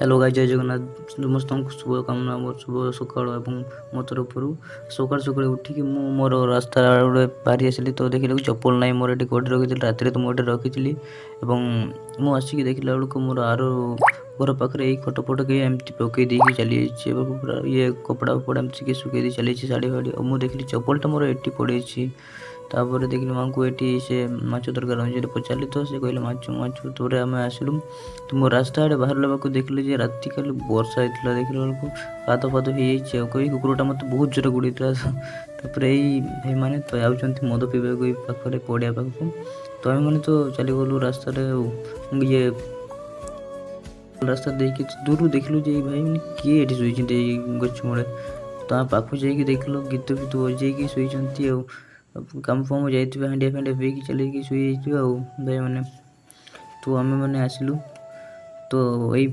Hello guys, जय जगन्नाथ समस्तଙ୍କୁ शुभकामना। मोर शुभ सकाळ ଏବଂ ମୋ ତରଫରୁ ସକାଳୁ ସକାଳୁ ଉଠିକି ମୁଁ ମୋର ରାସ୍ତା ଆଡ଼େ ବାହାରି ଆସିଲି ତ ଦେଖିଲାକୁ ଚପଲ ନାହିଁ ମୋର ଏଠି କୋଉଠି ରଖିଥିଲି। ରାତିରେ ତ ମୁଁ ଏଠି ରଖିଥିଲି ଏବଂ ମୁଁ ଆସିକି ଦେଖିଲା ବେଳକୁ ମୋର ଆର ଘର ପାଖରେ ଏଇ ଖଟ ଫଟ କେହି ଏମିତି ପକେଇ ଦେଇକି ଚାଲିଯାଇଛି ଏବଂ ପୁରା ଇଏ କପଡ଼ା ଫପଡ଼ା ଏମିତି କିଏ ଶୁଖେଇ ଦେଇ ଚାଲିଯାଇଛି ଶାଢ଼ୀ ଫାଢ଼ୀ। ଆଉ ମୁଁ ଦେଖିଲି ଚପଲଟା ମୋର ଏଠି ପଡ଼ିଛି। ତାପରେ ଦେଖିଲି ମାଙ୍କୁ ଏଠି ସେ ମାଛ ତରକାରୀ ଅନୁସାରେ ପଚାରିଲି ତ ସେ କହିଲେ ମାଛ ତାପରେ ଆମେ ଆସିଲୁ। ତ ମୋ ରାସ୍ତା ଆଡ଼େ ବାହାରିଲା ବେଳକୁ ଦେଖିଲି ଯେ ରାତି କାଲି ବର୍ଷା ହେଇଥିଲା। ଦେଖିଲା ବେଳକୁ ପାଦ ଫାଦ ହେଇଯାଇଛି ଆଉ କହି କୁକୁରଟା ମୋତେ ବହୁତ ଜୋରେ ଗୋଡ଼େଇଥିଲା। ତାପରେ ଏଇ ଭାଇମାନେ ତ ଯାଉଛନ୍ତି ମଦ ପିଇବାକୁ ଏଇ ପାଖରେ ପଡ଼ିଆ ପାଖକୁ। ତ ଆମେମାନେ ତ ଚାଲିଗଲୁ ରାସ୍ତାରେ ଆଉ ଇଏ ରାସ୍ତା ଦେଇକି ଦୂରରୁ ଦେଖିଲୁ ଯେ ଏଇ ଭାଇମାନେ କିଏ ଏଠି ଶୋଇଛନ୍ତି ଏଇ ଗଛ ମୂଳେ। ତା ପାଖକୁ ଯାଇକି ଦେଖିଲୁ ଗୀତ ଫୀତ ବଜେଇକି ଶୋଇଛନ୍ତି ଆଉ କାମ ଫାମ ଯାଇଥିବେ ହାଣ୍ଡିଆ ଫାଣ୍ଡିଆ ପିଇକି ଚାଲିକି ଶୋଇଯାଇଥିବେ ଆଉ ଭାଇମାନେ। ତ ଆମେମାନେ ଆସିଲୁ ତ ଏଇ